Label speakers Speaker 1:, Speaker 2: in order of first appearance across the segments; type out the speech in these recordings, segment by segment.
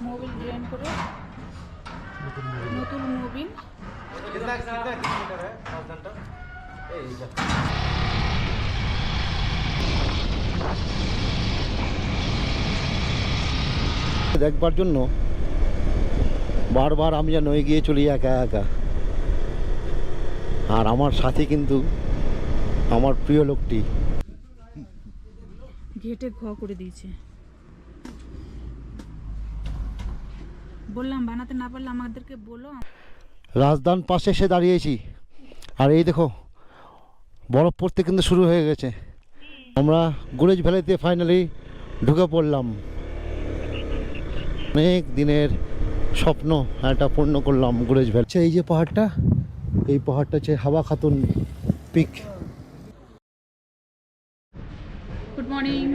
Speaker 1: Mobil drain করে নতুন Mobil
Speaker 2: দেখবার জন্য বারবার আমি যেন এগিয়ে চলি একা একা। আর আমার সাথে কিন্তু আমার প্রিয় লোকটি
Speaker 1: ঘেটে ঘ করে দিয়েছে। বললাম বানাতে না পারলে আমাদেরকে বলো।
Speaker 2: রাজধান পাশে এসে দাঁড়িয়েছি, আর এই দেখো বরফ পড়তে কিন্তু শুরু হয়ে গেছে। আমরা গুরেজ ভ্যালিতে ফাইনালি ঢুকে পড়লাম। অনেক দিনের স্বপ্ন একটা পূর্ণ করলাম গুরেজ ভ্যালি। এই যে পাহাড়টা, এই পাহাড়টা হচ্ছে হাওয়া খাতুন পিক।
Speaker 1: গুড মর্নিং,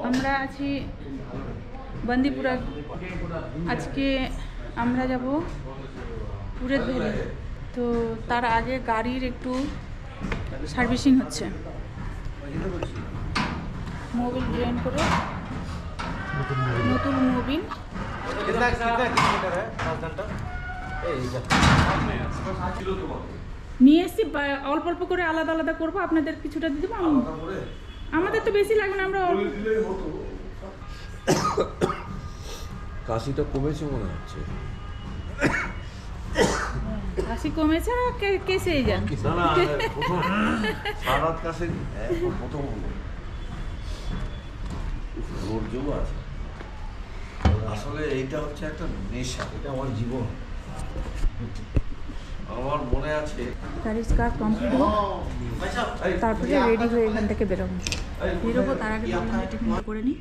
Speaker 1: আমরা আছি বান্দিপুরা। আজকে আমরা যাব গুরেজ ভ্যালি। তো তার আগে গাড়ির একটু সার্ভিসিং হচ্ছে। মোবিল ড্রেন করে নতুন মোবিল নিয়ে এসছি। অল্প অল্প করে আলাদা আলাদা করবো, আপনাদের কিছুটা দিয়ে দেবো। আমাদের তো বেশি লাগবে না, আমরা
Speaker 3: কাশিটা কমেছে মনে হচ্ছে।
Speaker 1: কাশি কমেছে আর কেসে যান।
Speaker 3: সারাত কাশি প্রথম রোজও আছে। আসলে এইটা হচ্ছে একটা নেশা, এটা আমার জীবন। আমার মনে আছে
Speaker 1: গাড়ির কাজ কমপ্লিট হোক, তারপরে রেডি হয়ে এখান থেকে বেরোবো। তার আগে টিফিন করে নিই,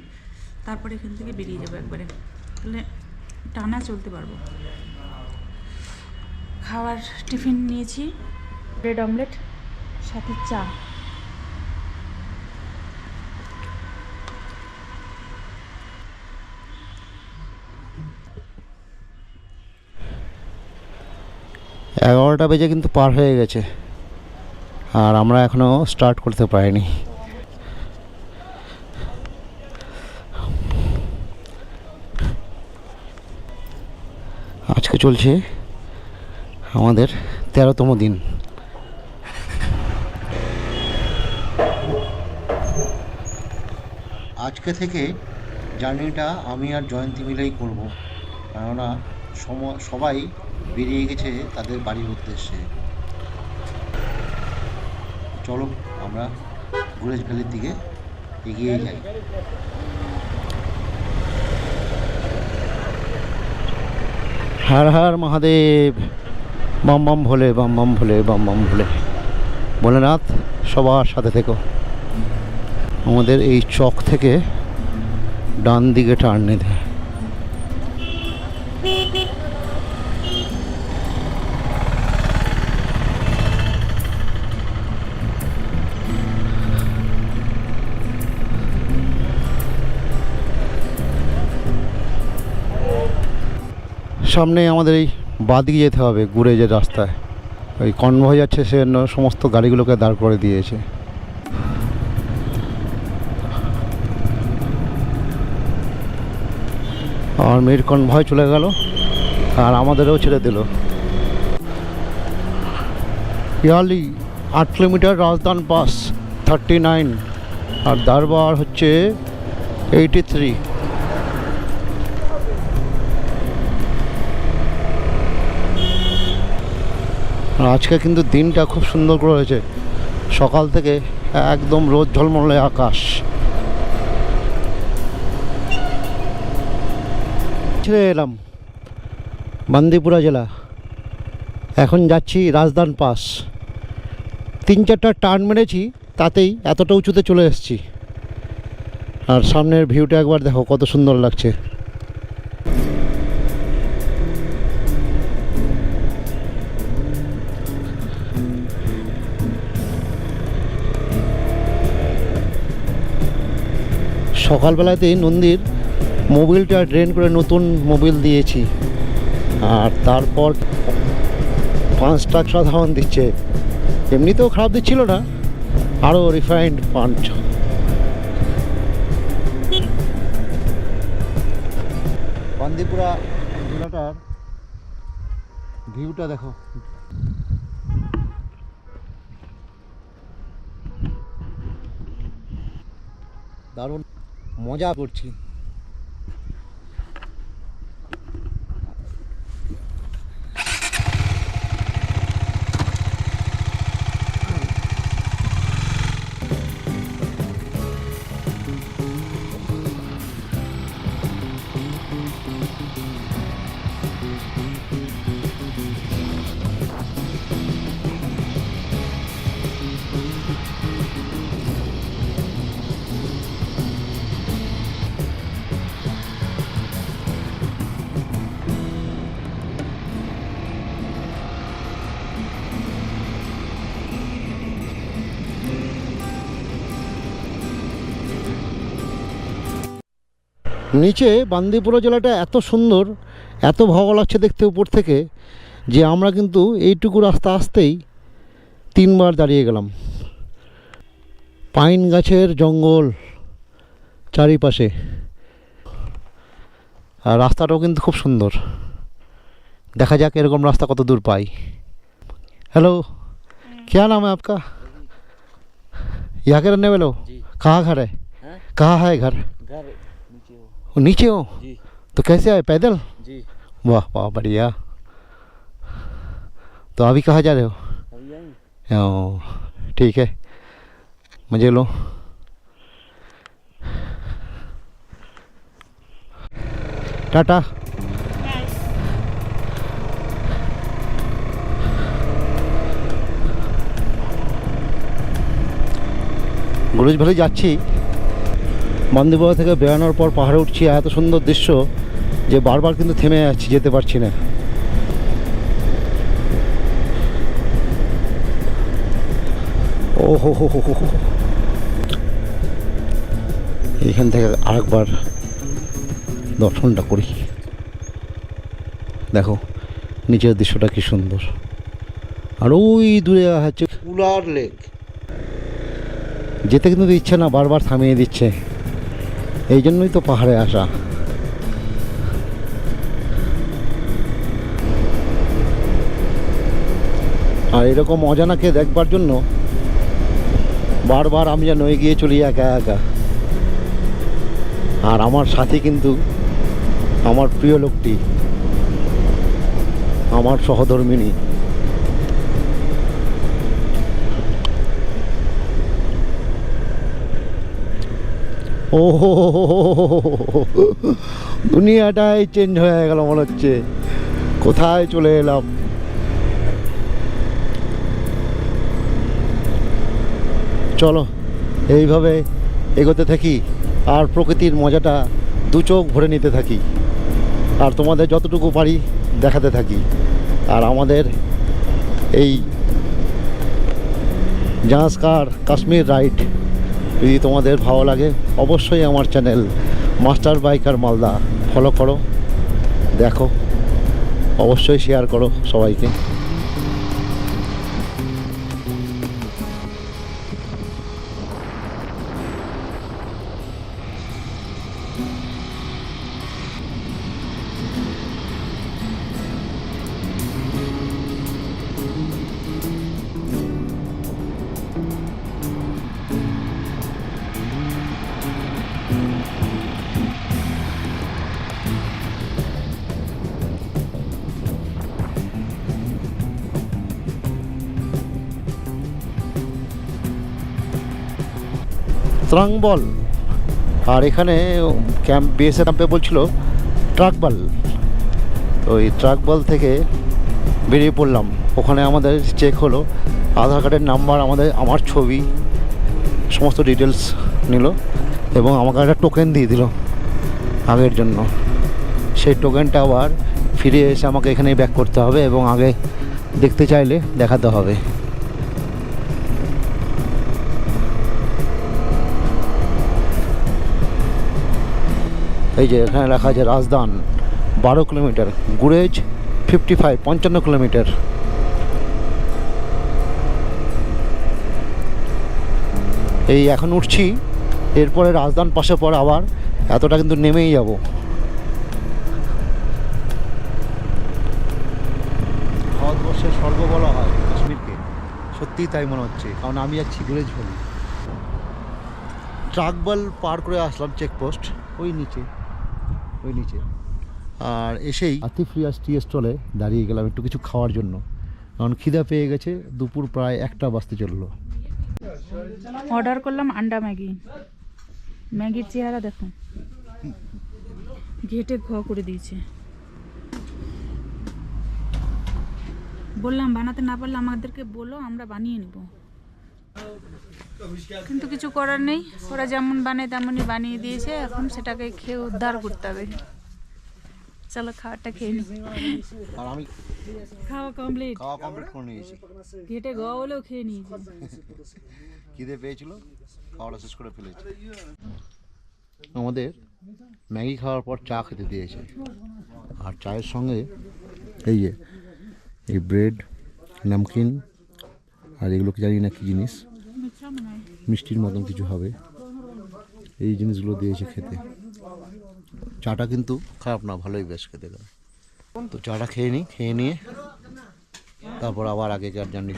Speaker 1: তারপরে এখান থেকে বেরিয়ে যাবো একবারে। তাহলে টানা চলতে পারবো। খাওয়ার টিফিন নিয়েছি, ব্রেড অমলেট সাথে চা।
Speaker 2: এগারোটা বেজে কিন্তু পার হয়ে গেছে, আর আমরা এখনো স্টার্ট করতে পারিনি। আজকে চলছে আমাদের 13তম দিন। আজকে থেকে জার্নিটা আমি আর জয়ন্তী মিলেই করব, কেননা সবাই বেরিয়ে গেছে তাদের বাড়ির উদ্দেশ্যে। চলো আমরা গুরেজ ভ্যালির দিকে এগিয়ে যাই। হর হর মহাদেব, বাম বাম ভোলে, বাম বাম ভোলে, বাম বাম ভোলে। ভোলেনাথ সবার সাথে থেকো। আমাদের এই চক থেকে ডান দিকে টার্ন নিতে। সামনে আমাদের এই বাঁদিকে যেতে হবে গুরেজের রাস্তায়। ওই কনভয় যাচ্ছে, সেজন্য সমস্ত গাড়িগুলোকে দাঁড় করে দিয়েছে। আর মেয়ের কনভয় চলে গেল, আর আমাদেরও ছেড়ে দিল। ইয়ারলি 8 কিলোমিটার রাজধান পাস 39, আর দারবার হচ্ছে 83। আজকে কিন্তু দিনটা খুব সুন্দর করে হয়েছে। সকাল থেকে একদম রোদ ঝলমলে আকাশ। ছেড়ে এলাম বান্দিপুরা জেলা, এখন যাচ্ছি রাজধান পাস। 3-4টা টার্ন মেরেছি, তাতেই এতটা উঁচুতে চলে এসেছি। আর সামনের ভিউটা একবার দেখো কত সুন্দর লাগছে। সকালবেলাতেই নন্দীর মোবিলটা ড্রেন করে নতুন মোবিল দিয়েছি, আর তারপর 5 ট্রাক সাধারণ দিচ্ছে। এমনিতেও খারাপ দিচ্ছিল না, আরও রিফাইন্ড পাঞ্চ। বান্দিপুরা জেলাটার ভিউটা দেখো। দারুণ মজা করছি। নিচে বান্দিপুরা জেলাটা এত সুন্দর, এত ভালো লাগছে দেখতে উপর থেকে, যে আমরা কিন্তু এইটুকু রাস্তা আসতেই 3 বার দাঁড়িয়ে গেলাম। পাইন গাছের জঙ্গল চারিপাশে, আর রাস্তাটাও কিন্তু খুব সুন্দর। দেখা যাক এরকম রাস্তা কত দূর পাই। হ্যালো, क्या नाम है आपका? यहाँ के रहने वाले हो? कहाँ घर है? कहाँ है घर?
Speaker 4: घर नीचे हो।
Speaker 2: वो नीचे हो?
Speaker 4: जी
Speaker 2: तो कैसे आए, पैदल?
Speaker 4: जी
Speaker 2: वाह वाह बढ़िया। तो अभी कहाँ जा रहे हो?
Speaker 4: अभी आएंगे।
Speaker 2: ओ, ठीक है, मजे लो। टाटा। গুরুজ ভ্যালি যাচ্ছি। বান্দিপুরা থেকে বেরানোর পর পাহাড়ে উঠছি, এত সুন্দর দৃশ্য যে বারবার কিন্তু থেমে যাচ্ছি, যেতে পারছি না। ও হো হো হো হো, এইখান থেকে আরেকবার দর্শনটা করি। দেখো নিচের দৃশ্যটা কি সুন্দর, আর ওই দূরে আছে কুলার লেক। যেতে কিন্তু দিচ্ছে না, বারবার থামিয়ে দিচ্ছে। এই জন্যই তো পাহাড়ে আসা। আর এরকম অজানাকে দেখবার জন্য বারবার আমি যেন এগিয়ে চলি একা একা। আর আমার সাথে কিন্তু আমার প্রিয় লোকটি, আমার সহধর্মিণী। ও হো হো হো হো হো হো, দুনিয়াটাই চেঞ্জ হয়ে গেল মনে হচ্ছে। কোথায় চলে এলাম। চলো এইভাবে এগোতে থাকি আর প্রকৃতির মজাটা 2 চোখ ভরে নিতে থাকি, আর তোমাদের যতটুকু পারি দেখাতে থাকি। আর আমাদের এই জাহাজকার কাশ্মীর রাইড যদি তোমাদের ভালো লাগে, অবশ্যই আমার channel master biker Malda follow করো, দেখো, অবশ্যই শেয়ার করো সবাইকে। ত্রাংবল, আর এখানে ক্যাম্প বিএসএফ ক্যাম্পে বলছিল ট্রাকবল। ওই ট্রাকবল থেকে বেরিয়ে পড়লাম। ওখানে আমাদের চেক হলো, আধার কার্ডের নাম্বার, আমার ছবি, সমস্ত ডিটেলস নিল এবং আমাকে একটা টোকেন দিয়ে দিল আগের জন্য। সেই টোকেনটা আবার ফিরে এসে আমাকে এখানেই ব্যাক করতে হবে এবং আগে দেখতে চাইলে দেখাতে হবে। এই যে এখানে লেখা আছে রাজদান 12 কিলোমিটার, গুরেজ 55 55 কিলোমিটার। এই এখন উঠছি, এরপরে রাজদান পাশে পর আবার এতটা কিন্তু নেমেই যাব। সত্যিই তাই মনে হচ্ছে, কারণ আমি যাচ্ছি গুরেজ ভ্যালি। ট্রাকবাল পার করে আসলাম চেকপোস্ট, ওই নিচে। আর এসেই আতিফরিয়াস টি স্টলে দাঁড়িয়ে গেলাম একটু কিছু খাওয়ার জন্য, কারণ খিদা পেয়ে গেছে। দুপুর প্রায় 1টা বাজতে চললো।
Speaker 1: অর্ডার করলাম আন্ডা ম্যাগি। ম্যাগির চেহারা দেখো, ঘেটে করে দিয়েছে। বললাম বানাতে না পারলে আমাদেরকে বলো, আমরা বানিয়ে নিব, কিন্তু কিছু করার নেই। ওরা যেমন বানায় তেমনই বানিয়ে দিয়েছে, এখন সেটাকে খেয়ে উদ্ধার করতে হবে। চলো খাওয়াটা খেয়ে নিই।
Speaker 2: আর আমি
Speaker 1: খাওয়া কমপ্লিট
Speaker 2: করে নিয়েছি।
Speaker 1: ঘেটে হলেও খেয়ে নিয়েছি।
Speaker 2: খিদে পেয়েছিল, খাওয়াটা শেষ করে ফেলেছি। আমাদের ম্যাগি খাওয়ার পর চা খেতে দিয়েছে, আর চায়ের সঙ্গে এই ব্রেড, নামকিন, আর এগুলো কি জানি না কি জিনিস, মিষ্টির মতন কিছু হবে, এই জিনিসগুলো দিয়েছে খেতে। চাটা কিন্তু খারাপ না, ভালোই বেশ খেতে গেল। তো চাটা খেয়ে নিয়ে তারপর আবার আগেকার জার্নি।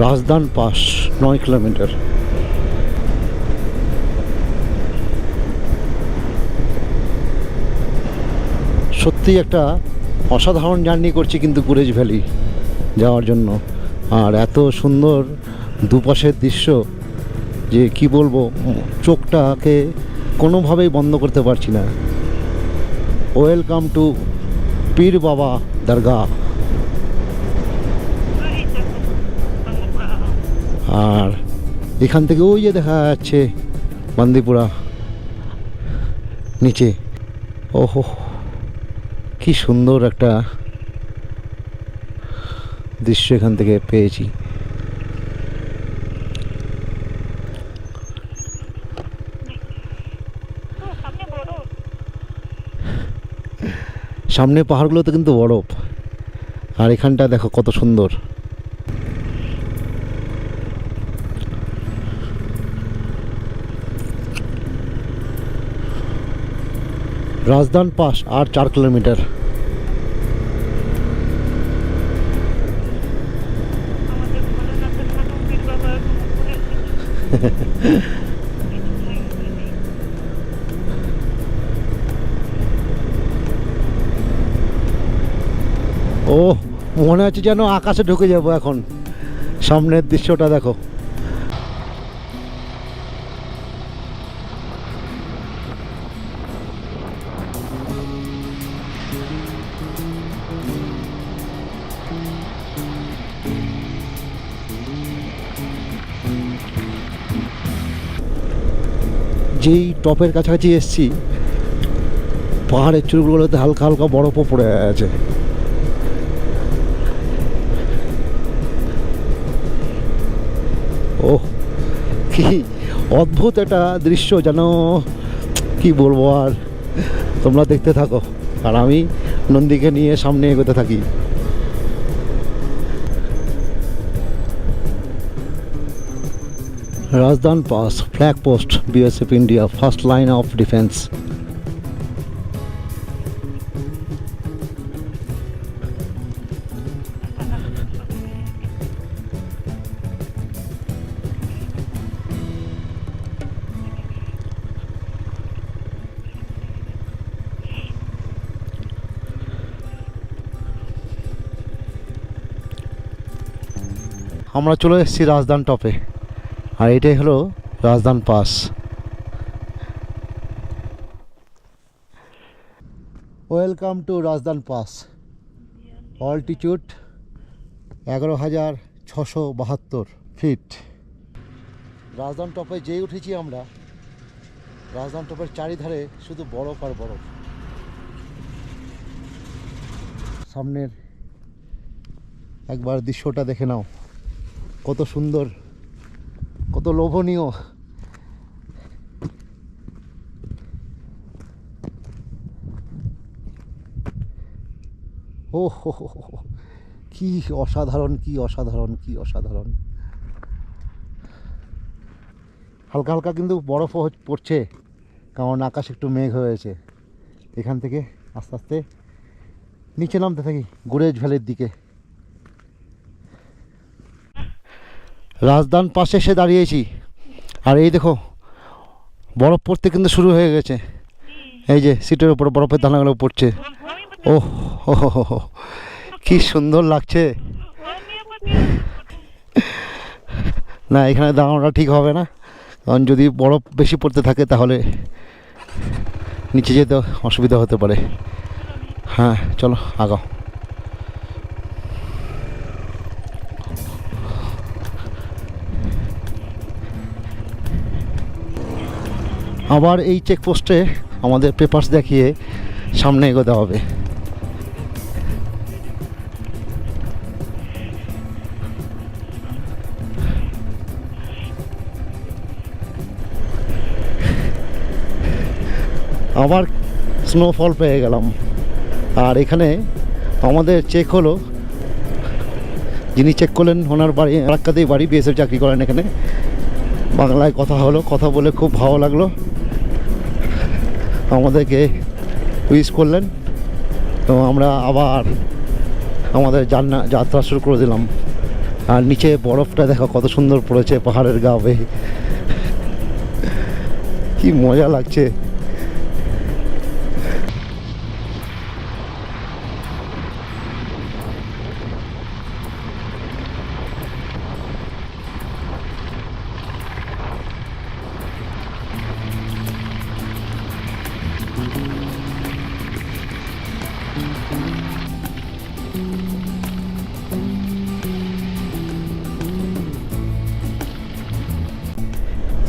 Speaker 2: Razdan pass 9 kilometre. সত্যি একটা অসাধারণ জার্নি করছি কিন্তু গুরেজ ভ্যালি যাওয়ার জন্য। আর এত সুন্দর দুপাশের দৃশ্য যে কি বলবো, চোখটাকে কোনোভাবেই বন্ধ করতে পারছি না। ওয়েলকাম টু পীর বাবা দরগা। আর এখান থেকে ওই যে দেখা যাচ্ছে বান্দিপুরা নিচে। ওহো, কি সুন্দর একটা দৃশ্য এখান থেকে পেয়েছি। সামনে পাহাড়গুলোতে কিন্তু বরফ, আর এখানটা দেখো কত সুন্দর। রাজদান পাস আর 4 কিলোমিটার। ও মনে হচ্ছে যেন আকাশে ঢুকে যাব এখন। সামনের দৃশ্যটা দেখো। যেই টপের কাছাকাছি এসছি, পাহাড়ের চূড়গুলোতে হালকা হালকা বরফও পড়ে আছে। ও কি অদ্ভুত একটা দৃশ্য, যেন কি বলবো। আর তোমরা দেখতে থাকো, আর আমি নন্দীকে নিয়ে সামনে এগোতে থাকি। Razdan pass, flag post, BSF India, first line of defence. আমরা চলে এসেছি রাজদান টপে, আর এটাই হলো Razdan pass. Welcome to Razdan pass. Altitude 11,672 feet. Razdan টপে যেই উঠেছি আমরা, রাজদান টপের চারিধারে শুধু বরফ আর বরফ। সামনের একবার দৃশ্যটা দেখে নাও, কত সুন্দর, কত লোভনীয়। ও হো হো হো, কি অসাধারণ, কি অসাধারণ, কি অসাধারণ। হালকা হালকা কিন্তু বরফও পড়ছে, কারণ আকাশ একটু মেঘ হয়েছে। এখান থেকে আস্তে আস্তে নিচে নামতে থাকি গুরেজ ভ্যালির দিকে। রাজদান পাশে এসে দাঁড়িয়েছি, আর এই দেখো বরফ পড়তে কিন্তু শুরু হয়ে গেছে। এই যে সিটের উপর বরফের দানাগুলো পড়ছে। ওহ হো হো হো, কি সুন্দর লাগছে। না, এখানে দাঁড়ানোটা ঠিক হবে না, কারণ যদি বরফ বেশি পড়তে থাকে তাহলে নিচে যেতে অসুবিধা হতে পারে। হ্যাঁ চলো আগাও। আবার এই চেকপোস্টে আমাদের পেপারস দেখিয়ে সামনে এগোতে হবে। আবার স্নোফল পেয়ে গেলাম। আর এখানে আমাদের চেক হলো, যিনি চেক করলেন ওনার বাড়ি ফারাক্কাতেই বাড়ি, বিএসএফ চাকরি করেন এখানে। বাংলায় কথা হলো, কথা বলে খুব ভালো লাগলো। আমাদেরকে উইশ করলেন, তো আমরা আবার আমাদের যাত্রা শুরু করে দিলাম। আর নিচে বরফটা দেখো কত সুন্দর পড়েছে পাহাড়ের গা বেয়ে, কি মজা লাগছে।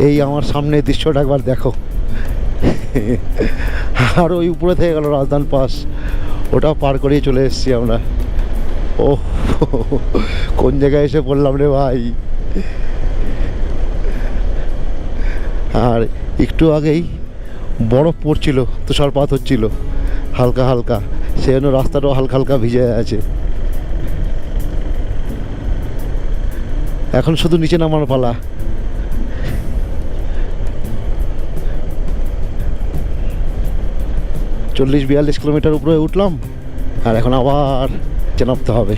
Speaker 2: এই আমার সামনে দৃশ্যটা একবার দেখো। আর ওই উপরে থেকে গেল রাজধান পাস, ওটা পার করেই চলে এসেছি আমরা। ও কোন জায়গায় এসে পড়লাম রে ভাই। আর একটু আগেই বরফ পড়ছিল, তুষারপাত হচ্ছিল হালকা হালকা, সেই জন্য রাস্তাটাও হালকা হালকা ভিজে আছে। এখন শুধু নিচে নামার পালা। চল্লিশ 42 কিলোমিটার উপরে উঠলাম, আর এখন আবার নামতে হবে।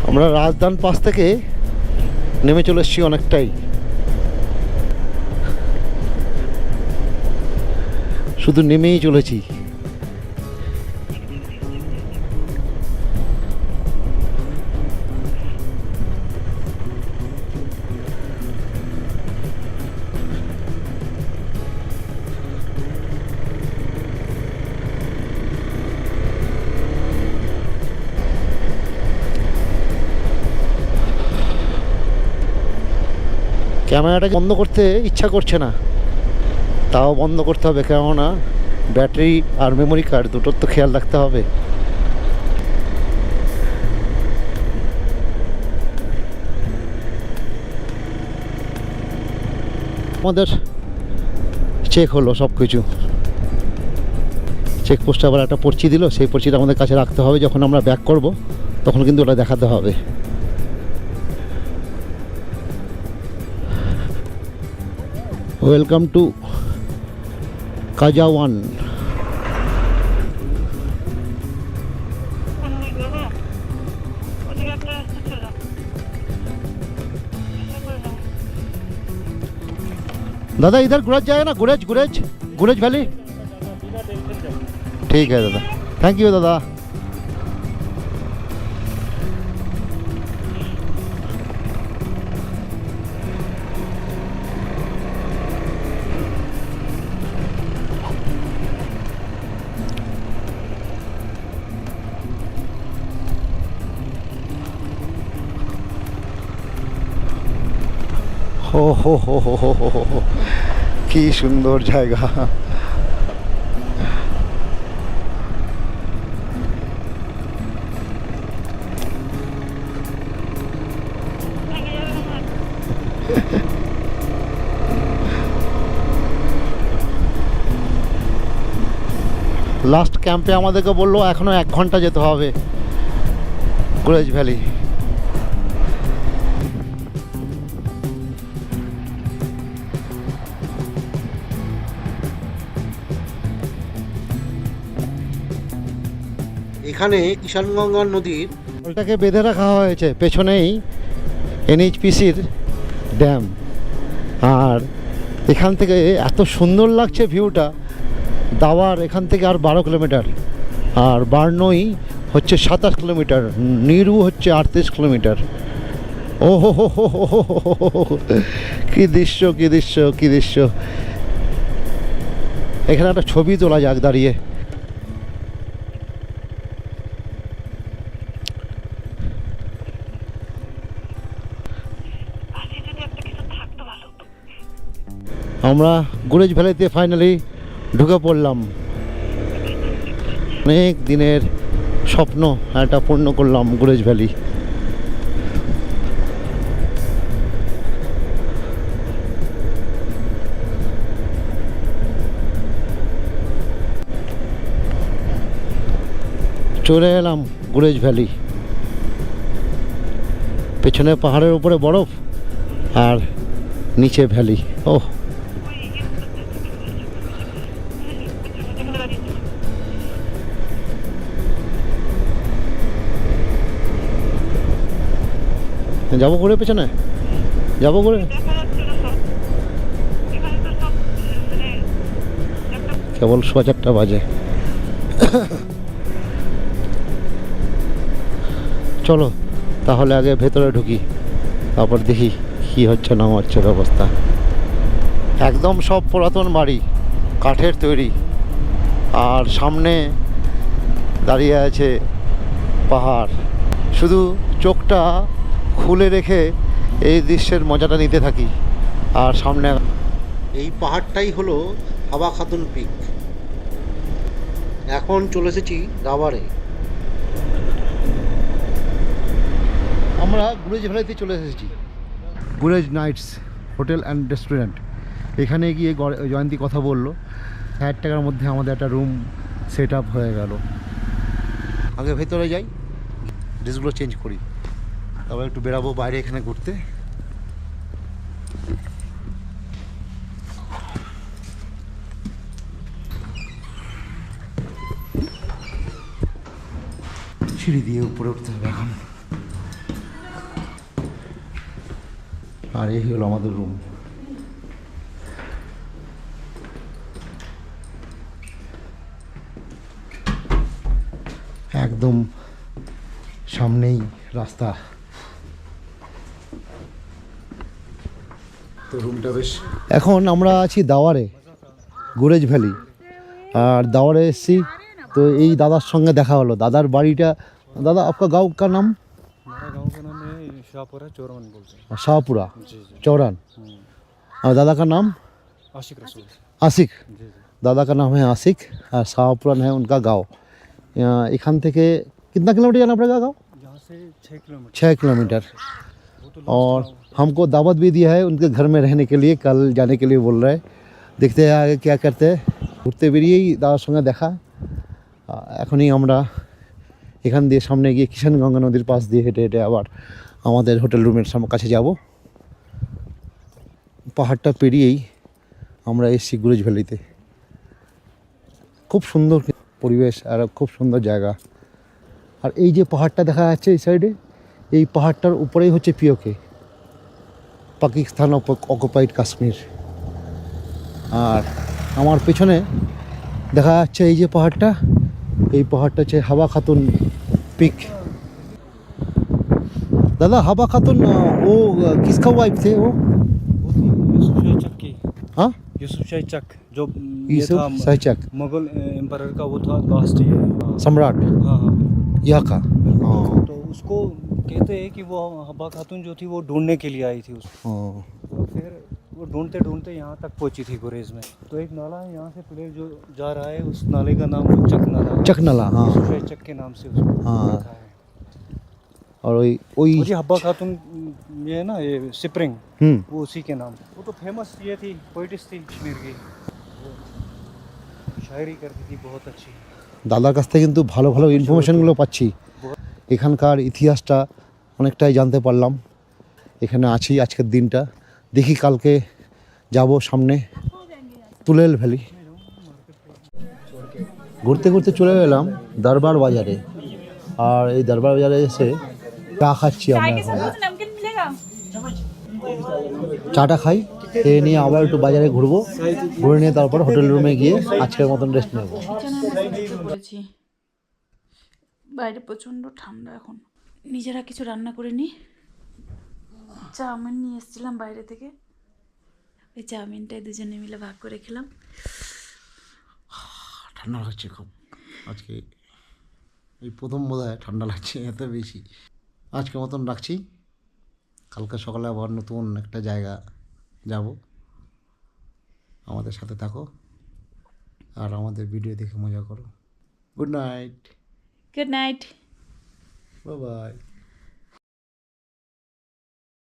Speaker 2: আমরা রাজধান পাস থেকে নেমে চলে এসেছি অনেকটাই, শুধু নেমেই চলেছি। ক্যামেরাটা বন্ধ করতে ইচ্ছা করছে না, তাও বন্ধ করতে হবে, কেননা ব্যাটারি আর মেমোরি কার্ড দুটোর তো খেয়াল রাখতে হবে। আমাদের চেক হলো সব কিছু। চেকপোস্টে আবার একটা পর্চি দিল, সেই পর্চিটা আমাদের কাছে রাখতে হবে। যখন আমরা ব্যাক করব তখন কিন্তু ওটা দেখাতে হবে। ওয়েলকাম টু কাজাওয়ান। दादा इधर गुरेज जाएगा ना, गुरेज गुरेज गुरेज वैली। ठीक है दादा, थैंक यू दादा। हो हो हो हो हो हो हो हो, কি সুন্দর জায়গা। লাস্ট ক্যাম্পে আমাদেরকে বললো এখনো 1 ঘন্টা যেতে হবে গুরেজ ভ্যালি। এখানে কিষানগঙ্গা নদীর জলটাকে বেঁধে রাখা হয়েছে, পেছনেই এনএইচপিসির ড্যাম। আর এখান থেকে এত সুন্দর লাগছে ভিউটা। দাওয়ার এখান থেকে আর 12 কিলোমিটার, আর বার্নই হচ্ছে 27 কিলোমিটার, নিরু হচ্ছে 38 কিলোমিটার। ও হো হো হো হো হো হো হো, কী দৃশ্য, কী দৃশ্য, কী দৃশ্য! এখানে একটা ছবি তোলা যাক দাঁড়িয়ে। আমরা গুরেজ ভ্যালিতে ফাইনালি ঢুকে পড়লাম। অনেক দিনের স্বপ্ন একটা পূর্ণ করলাম, গুরেজ ভ্যালি। চলে এলাম গুরেজ ভ্যালি। পেছনে পাহাড়ের উপরে বরফ আর নিচে ভ্যালি। ওহ, যাবো করে পেছনে, যাবো করে কেবল 4:15 বাজে। চলো তাহলে আগে ভেতরে ঢুকি, তারপর দেখি কী হচ্ছে না হচ্ছে ব্যবস্থা। একদম সব পুরাতন বাড়ি, কাঠের তৈরি, আর সামনে দাঁড়িয়ে আছে পাহাড়। শুধু চোখটা খুলে রেখে এই দৃশ্যের মজাটা নিতে থাকি। আর সামনে এই পাহাড়টাই হলো হাবা খাতুন পিক। এখন চলে এসেছি দাওয়ারে। আমরা গুরেজ ভ্যালিতে চলে এসেছি। Gurez nights hotel and restaurant. এখানে গিয়ে জয়ন্তী কথা বললো, 60 টাকার মধ্যে আমাদের একটা রুম সেট আপ হয়ে গেল। আগে ভেতরে যাই, ড্রেসগুলো চেঞ্জ করি, তারপর একটু বেরাবো বাইরে এখানে ঘুরতে। সিঁড়ি দিয়ে উপরে উঠতে হবে এখন। আর এই হলো আমাদের রুম। একদম সামনেই রাস্তা। তো রুমটা বেশ। এখন আমরা আছি দাওয়ারে, গুরেজ ভ্যালি। আর দাওয়ারে এসেছি, তো এই দাদার সঙ্গে দেখা হলো। দাদার বাড়িটা, दादा आपका गांव का नाम?
Speaker 5: हमारा गांव का नाम है शाहपुरा चौरान बोलते हैं।
Speaker 2: शाहपुरा
Speaker 5: जी जी।
Speaker 2: चौरान। और दादा का नाम?
Speaker 5: आशिक रसूल।
Speaker 2: आशिक।
Speaker 5: जी जी।
Speaker 2: दादा का नाम है आशिक और शाहपुरान है उनका गांव। एखान থেকে कितना किलोमीटर जाना पड़ेगा गांव?
Speaker 5: यहाँ से 6 किलोमीटर।
Speaker 2: 6 किलोमीटर।
Speaker 5: वो तो
Speaker 2: और हमको दावत भी दिया है उनके घर में रहने के लिए, कल जाने के लिए बोल रहे हैं। देखते हैं आगे क्या करते हैं। ঘুরতে বেরিয়েই দাদার সঙ্গে দেখা। এখনই আমরা এখান দিয়ে সামনে গিয়ে কিষানগঙ্গা নদীর পাশ দিয়ে হেঁটে হেঁটে আবার আমাদের হোটেল রুমের কাছে যাব। পাহাড়টা পেরিয়েই আমরা এসেছি গুরেজ ভ্যালিতে। খুব সুন্দর পরিবেশ আর খুব সুন্দর জায়গা। আর এই যে পাহাড়টা দেখা যাচ্ছে এই সাইডে, এই পাহাড়টার উপরেই হচ্ছে পিওকে, পাকিস্তান অকুপাইড কাশ্মীর। আর আমার পেছনে দেখা যাচ্ছে এই যে পাহাড়টা, এই পাহাড়টা হচ্ছে হাবা খাতুন পিক। दादा हवा खातून वो किसका वाइफ थे वो?
Speaker 5: यूसुफ शाही चक की।
Speaker 2: हाँ,
Speaker 5: यूसुफ शाही चक जो ये
Speaker 2: यूसुफ
Speaker 5: था
Speaker 2: शाही चक
Speaker 5: मुगल एम्पायर का, वो था लास्ट ये।
Speaker 2: सम्राट
Speaker 5: हाँ हाँ।
Speaker 2: यहाँ का। हाँ
Speaker 5: तो उसको कहते हैं कि वो हब्बा खातून जो थी वो ढूंढने के लिए आई थी उसको।
Speaker 2: हाँ।
Speaker 5: तो फिर वो ढूंढते ढूंढते यहाँ तक पहुँची थी गुरेज में। तो एक नाला है यहाँ से प्लेयर जो जा रहा है, उस नाले का नाम चक नाला है।
Speaker 2: चक नाला। हाँ
Speaker 5: यूसुफ शाही चक के नाम से उसको
Speaker 2: हाँ।
Speaker 5: रखा है।
Speaker 2: और वही
Speaker 5: मुझे हब्बा खातून ये है ना, ये स्प्रिंग, वो उसी के नाम। वो तो फेमस ये थी, पोइटिस थी कश्मीर की, वो शायरी करती थी बहुत अच्छी।
Speaker 2: দাদার কাছ থেকে কিন্তু ভালো ভালো ইনফরমেশনগুলো পাচ্ছি। এখানকার ইতিহাসটা অনেকটাই জানতে পারলাম। এখানে আছি আজকের দিনটা, দেখি কালকে যাব সামনে তুলেল ভ্যালি। ঘুরতে ঘুরতে চলে এলাম দরবার বাজারে। আর এই দরবার বাজারে এসে চা খাচ্ছি আমরা এখন।
Speaker 1: नमकीन मिलेगा
Speaker 2: চাটা খাই, খেয়ে নিয়ে আবার একটু বাজারে ঘুরবো, ঘুরে নিয়ে তারপর হোটেল রুমে গিয়ে আজকের মতন রেস্ট নেবো।
Speaker 1: করেছি, বাইরে প্রচণ্ড ঠান্ডা এখন। নিজেরা কিছু রান্না করে নিই। চাউমিন নিয়ে এসেছিলাম বাইরে থেকে, ওই চাউমিনটাই দুজনে মিলে ভাগ করে খেলাম।
Speaker 2: ঠান্ডা লাগছে খুব আজকে, এই প্রথম বোধহয় ঠান্ডা লাগছে এত বেশি। আজকের মতন রাখছি, কালকে সকালে আবার নতুন একটা জায়গা যাব। আমাদের সাথে থাকো আর আমাদের ভিডিও দেখে মজা করো। Good night,
Speaker 1: good night.
Speaker 2: Bye bye.